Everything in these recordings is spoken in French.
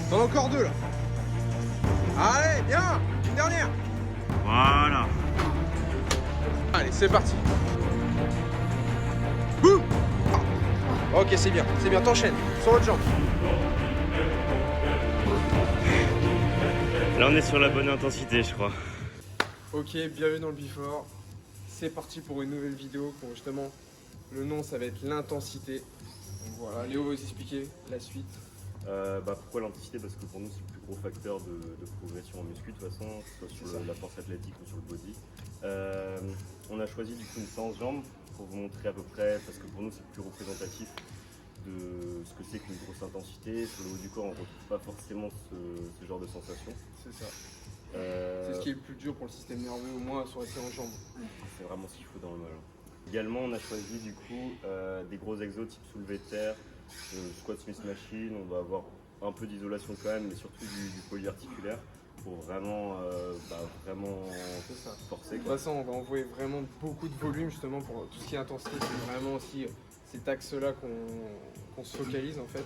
T'en as encore deux là. Allez, bien. Une dernière. Voilà. Allez, c'est parti. Boum. Ok, c'est bien, t'enchaînes. Sur l'autre jambe. Là on est sur la bonne intensité je crois. Ok, bienvenue dans le Before. C'est parti pour une nouvelle vidéo pour justement, le nom ça va être l'intensité. Donc voilà, Léo va vous expliquer la suite. Pourquoi l'intensité? Parce que pour nous c'est le plus gros facteur de progression en muscu de toute façon, que ce soit sur la force athlétique ou sur le body. On a choisi du coup une séance jambes pour vous montrer à peu près, parce que pour nous c'est le plus représentatif de ce que c'est qu'une grosse intensité. Sur le haut du corps on ne retrouve pas forcément ce genre de sensation. C'est ça. C'est ce qui est le plus dur pour le système nerveux, au moins sur les séances jambes. C'est vraiment ce qu'il faut dans le mal. Également on a choisi du coup des gros exos type soulevé de terre, squat Smith machine. On va avoir un peu d'isolation quand même, mais surtout du polyarticulaire pour vraiment, forcer. De toute façon, on va envoyer vraiment beaucoup de volume justement pour tout ce qui est intensité. C'est vraiment aussi cet axe-là qu'on se focalise en fait,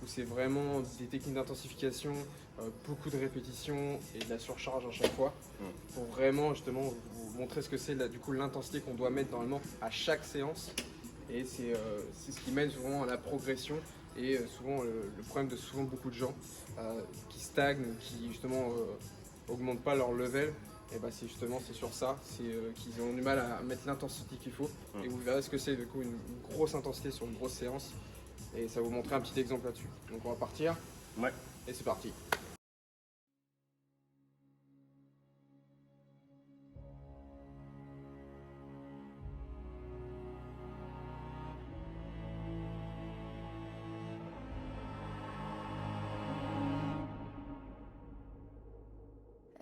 où c'est vraiment des techniques d'intensification, beaucoup de répétitions et de la surcharge à chaque fois, pour vraiment justement vous montrer ce que c'est du coup l'intensité qu'on doit mettre normalement à chaque séance. Et c'est ce qui mène souvent à la progression et souvent le problème de souvent beaucoup de gens qui stagnent, qui justement augmentent pas leur level. Et bah c'est sur ça, c'est qu'ils ont du mal à mettre l'intensité qu'il faut. Et vous verrez ce que c'est du coup une grosse intensité sur une grosse séance. Et ça va vous montrer un petit exemple là-dessus. Donc on va partir. Ouais. Et c'est parti.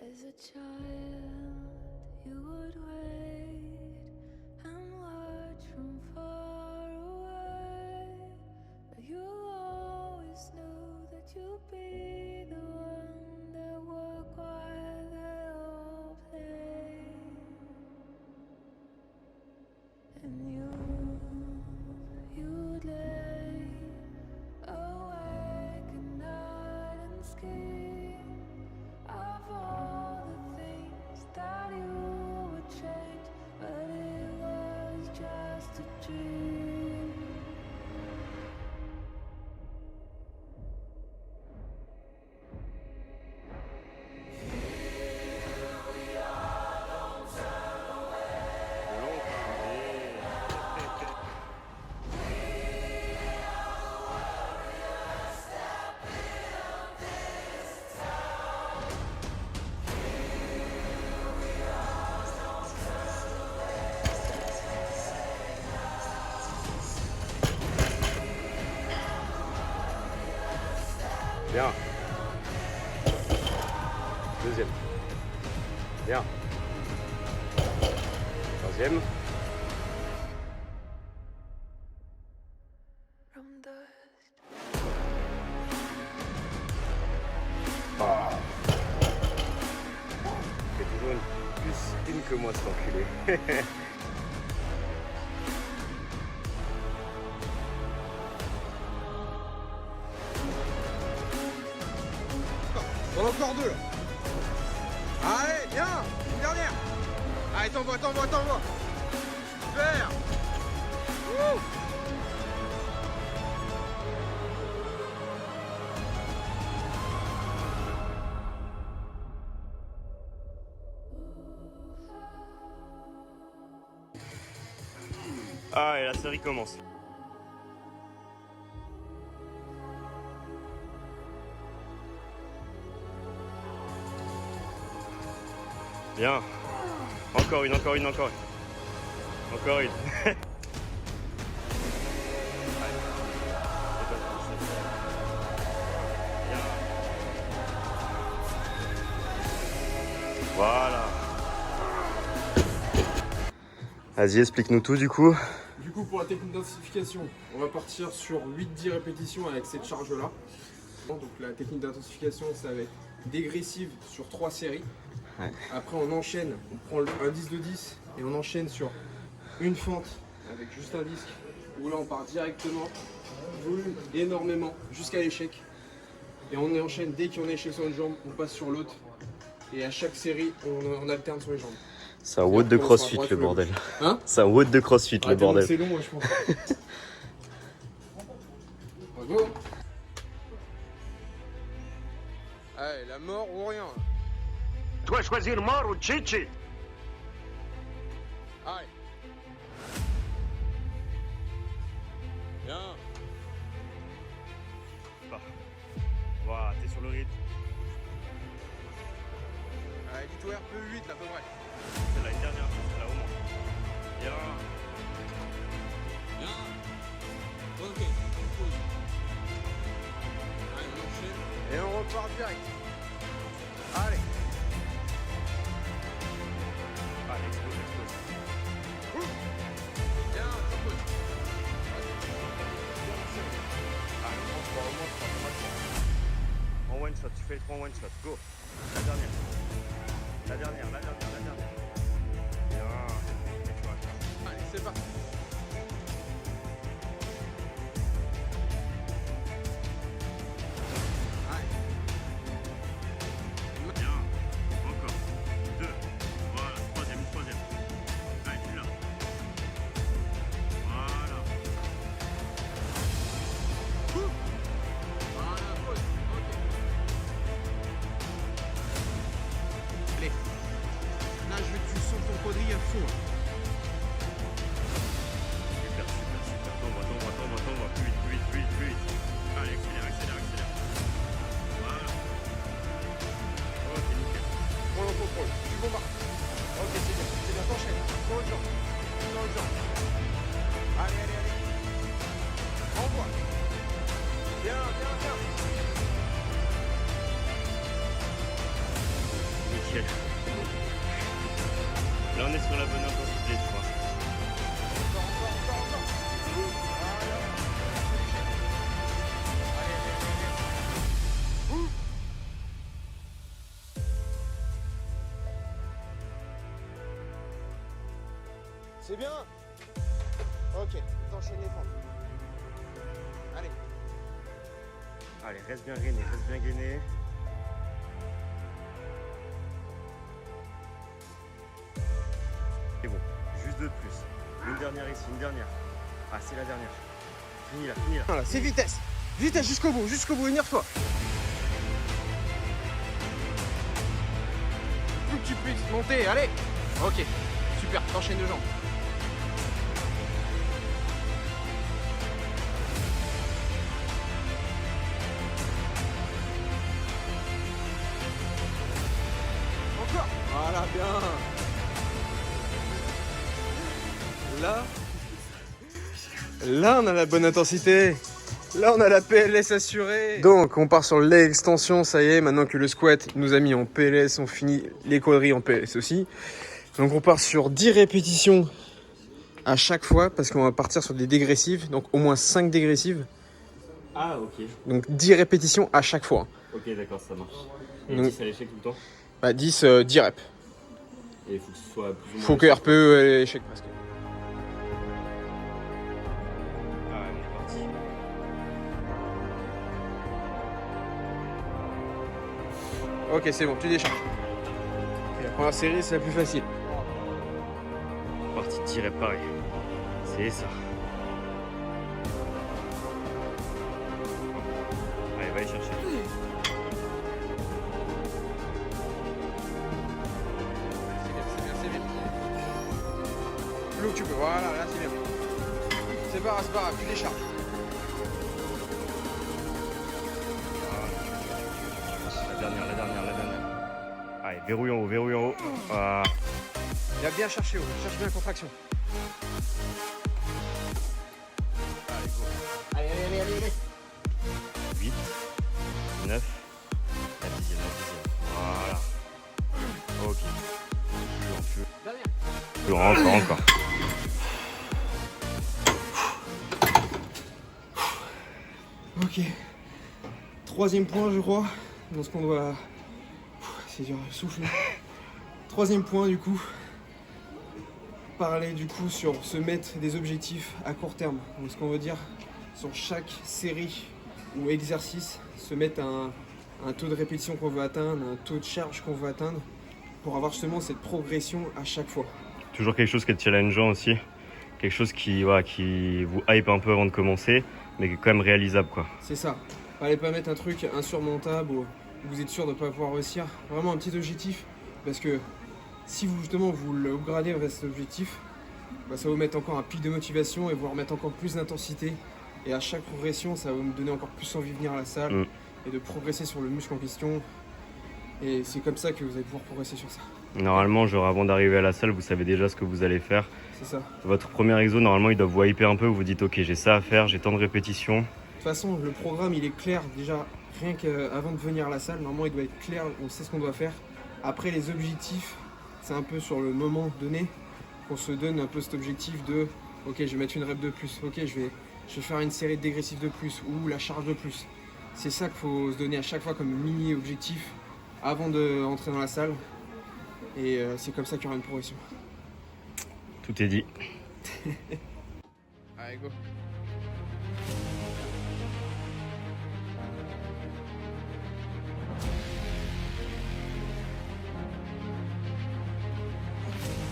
As a child, you would wait and watch from far away, but you always knew that you'd be the one that walked while they all play. And you'd lay awake at night and scheme of all the things that you would change, but it was just a dream. Bien. Deuxième. Bien. Troisième. From dust. Il fait toujours plus une que moi cet enculé. T'en as encore deux là. Allez, bien. Une dernière. Allez, t'envoies. Super. Wouh. Ah et la série commence. Bien. Encore une. Encore une. Voilà. Vas-y, explique-nous tout du coup. Du coup, pour la technique d'intensification, on va partir sur 8-10 répétitions avec cette charge-là. Donc la technique d'intensification, ça va être dégressive sur 3 séries. Ouais. Après, on enchaîne, on prend un 10 de 10 et on enchaîne sur une fente avec juste un disque. Où là, on part directement, volume énormément, jusqu'à l'échec. Et on enchaîne dès qu'on est échec sur une jambe, on passe sur l'autre. Et à chaque série, on alterne sur les jambes. C'est un WOD de CrossFit le bordel. Hein? C'est un WOD de CrossFit le bordel. C'est long, moi je pense. Go. Allez, la mort ou rien. Toi choisir mort ou chichi? Allez. Bien. Voilà, t'es sur le rythme. Allez, dis-toi un peu 8 à peu près. C'est la dernière, là au moins. Bien. Bien. Ok. Allez, on enchaîne. Et on repart direct. Allez. Allez, explose. Bien, propose. En one shot, tu fais le 3 en one shot. Go. La dernière. Bien. Allez, c'est parti. Bien. Encore. 2. Voilà. Troisième. Allez, tu l'as. Voilà. Voilà, pause. Ok. Allez. Là, je veux que tu sens ton quadrille à fond. Super. Tombe. Plus vite. Allez, accélère. Voilà. Ok, nickel. Prends le contrôle. Tu bombardes. Ok, c'est bien. T'enchaînes. Dans le genre. Allez. Envoie. Bien. Nickel. Là, on est sur la bonne intensité, je crois. Encore. Voilà. Allez. C'est bien. Ok, t'enchaînes les fentes. Allez. Allez, reste bien gainé. C'est bon, juste 2 de plus. Une dernière ici, Ah, c'est la dernière. Fini là. Voilà, c'est vitesse. Vitesse jusqu'au bout, énerve-toi. Plus que tu puisses monter, allez. Ok, super, t'enchaînes de jambes. Encore. Voilà, bien. Là, on a la bonne intensité. Là, on a la PLS assurée. Donc, on part sur l'extension. Ça y est, maintenant que le squat nous a mis en PLS, on finit les quadrilles en PLS aussi. Donc, on part sur 10 répétitions à chaque fois parce qu'on va partir sur des dégressives. Donc, au moins 5 dégressives. Ah, ok. Donc, 10 répétitions à chaque fois. Ok, d'accord, ça marche. Et Donc, 10 à l'échec tout le temps? Bah, 10 reps. Et il faut que ce soit plus ou moins. Faut que RPE échec presque. Ah, on est parti. Ok, c'est bon, tu décharges. Et la première série, c'est la plus facile. Parti de tirer pareil. C'est ça. Allez, va aller chercher. C'est bien. Plus haut que tu peux, voilà, là c'est bien. C'est pas grave, tu décharges. La dernière. Allez, verrouille en haut. Ah. Il a bien cherché haut, cherche bien la contraction. Allez, go. Allez. 8, 9, la dixième. Voilà. Ok. Dernière. Encore. Ok. Troisième point, je crois. Dans ce qu'on doit... C'est dur, souffle. Troisième point, du coup. Parler, du coup, sur se mettre des objectifs à court terme. Donc, ce qu'on veut dire, sur chaque série ou exercice se mettre un taux de répétition qu'on veut atteindre, un taux de charge qu'on veut atteindre, pour avoir justement cette progression à chaque fois. Toujours quelque chose qui est challengeant aussi, quelque chose qui vous hype un peu avant de commencer, mais qui est quand même réalisable, quoi. C'est ça. Fallait pas mettre un truc insurmontable où vous êtes sûr de ne pas pouvoir réussir. Vraiment un petit objectif, parce que si vous justement vous le upgradez vers cet objectif, bah, ça va vous mettre encore un pic de motivation et vous remettre encore plus d'intensité. Et à chaque progression, ça va vous donner encore plus envie de venir à la salle et de progresser sur le muscle en question. Et c'est comme ça que vous allez pouvoir progresser sur ça. Normalement, genre avant d'arriver à la salle, vous savez déjà ce que vous allez faire. C'est ça. Votre premier exo, normalement, il doit vous hyper un peu. Vous dites, ok, j'ai ça à faire, j'ai tant de répétitions. De toute façon, le programme, il est clair déjà, rien qu'avant de venir à la salle. Normalement, il doit être clair, on sait ce qu'on doit faire. Après, les objectifs, c'est un peu sur le moment donné qu'on se donne un peu cet objectif de ok, je vais mettre une rep de plus, ok, je vais faire une série de dégressifs de plus ou la charge de plus. C'est ça qu'il faut se donner à chaque fois comme mini objectif avant d'entrer dans la salle. Et c'est comme ça qu'il y aura une progression. Tout est dit. Allez, go.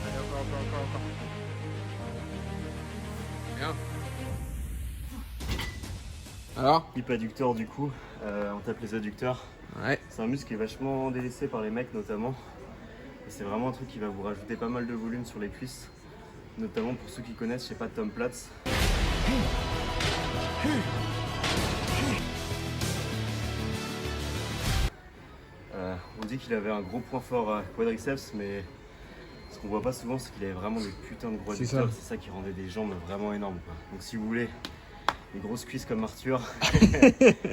Allez, encore. Bien. Alors? Hip adducteur, du coup, on tape les adducteurs. Ouais. C'est un muscle qui est vachement délaissé par les mecs notamment. Et c'est vraiment un truc qui va vous rajouter pas mal de volume sur les cuisses. Notamment pour ceux qui connaissent, je sais pas, Tom Platz. On dit qu'il avait un gros point fort à quadriceps, mais ce qu'on voit pas souvent, c'est qu'il avait vraiment des putains de gros adducteurs. C'est ça qui rendait des jambes vraiment énormes, quoi. Donc si vous voulez des grosses cuisses comme Arthur,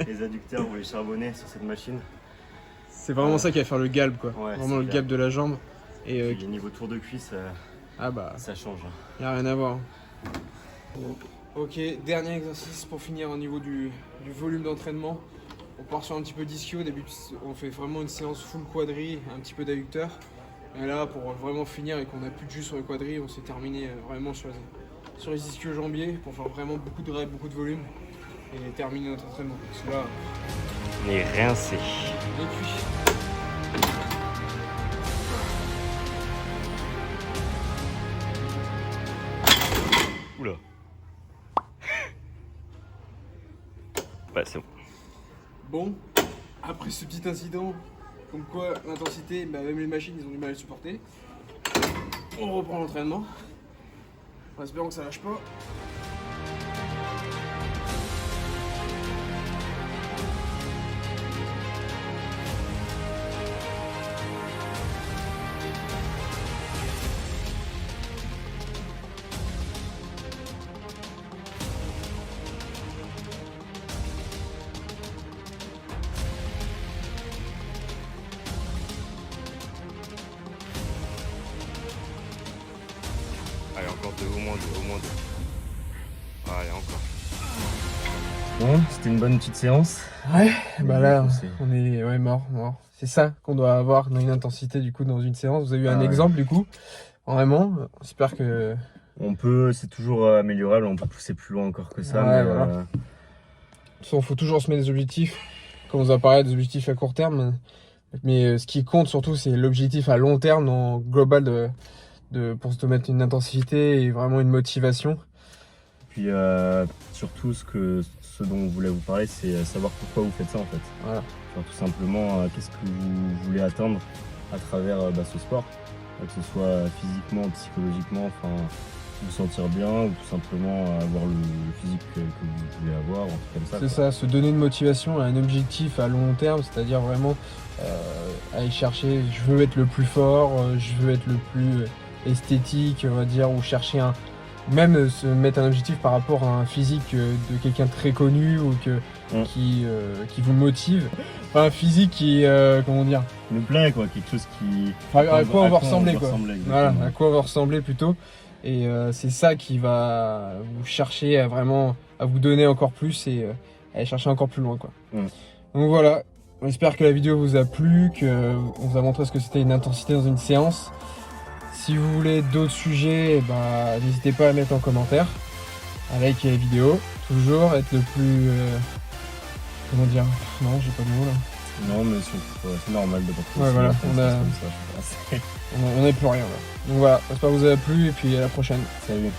les adducteurs, vous les charbonnez sur cette machine. C'est vraiment ça qui va faire le galbe, quoi. Ouais, vraiment le galbe de la jambe. Et puis, niveau tour de cuisse, ça change. Y a rien à voir. Ok, dernier exercice pour finir au niveau du volume d'entraînement. On part sur un petit peu d'ischio. Au début, on fait vraiment une séance full quadri, un petit peu d'adducteur. Et là, pour vraiment finir et qu'on n'a plus de jus sur le quadri, on s'est terminé vraiment sur les ischios jambiers pour faire vraiment beaucoup de reps, beaucoup de volume et terminer notre entraînement. Parce que là, on est rincé. on est cuit. Oula. Ouais, c'est bon. Bon, après ce petit incident, comme quoi l'intensité, bah, même les machines, ils ont du mal à le supporter. On reprend l'entraînement. En espérant que ça lâche pas. Allez, encore deux, au moins deux. Allez, encore. Bon, c'était une bonne petite séance. Ouais, bah là, on est mort. C'est ça qu'on doit avoir dans une intensité, du coup, dans une séance. Vous avez eu un exemple, du coup, vraiment. J'espère que... C'est toujours améliorable, on peut pousser plus loin encore que ça. Ouais, mais voilà. De toute façon, il faut toujours se mettre des objectifs. Comme vous a parlé, des objectifs à court terme. Mais ce qui compte surtout, c'est l'objectif à long terme, en global, pour se mettre une intensité et vraiment une motivation. Puis surtout, ce dont je voulais vous parler, c'est savoir pourquoi vous faites ça en fait. Voilà. Genre, tout simplement, qu'est-ce que vous voulez atteindre à travers ce sport, que ce soit physiquement, psychologiquement, enfin, vous sentir bien ou tout simplement avoir le physique que vous voulez avoir, un truc comme ça. C'est ça, se donner une motivation à un objectif à long terme, c'est-à-dire vraiment aller chercher, je veux être le plus fort, je veux être le plus esthétique, on va dire, ou chercher même se mettre un objectif par rapport à un physique de quelqu'un de très connu ou qui vous motive. Enfin, un physique qui, comment dire, me plaît, quoi, quelque chose qui... à quoi on va ressembler, quoi. Voilà, exactement. à quoi on va ressembler plutôt. Et c'est ça qui va vous chercher à vous donner encore plus et aller chercher encore plus loin, quoi. Donc voilà, j'espère que la vidéo vous a plu, qu'on vous a montré ce que c'était une intensité dans une séance. Si vous voulez d'autres sujets, n'hésitez pas à mettre en commentaire, à liker la vidéo, toujours être le plus comment dire, non, j'ai pas de mots là. Non, mais c'est normal de pas trouver Ouais, voilà, comme on a- ça, je pense. On n'a plus rien là. Donc voilà, j'espère que vous avez plu et puis à la prochaine. Salut.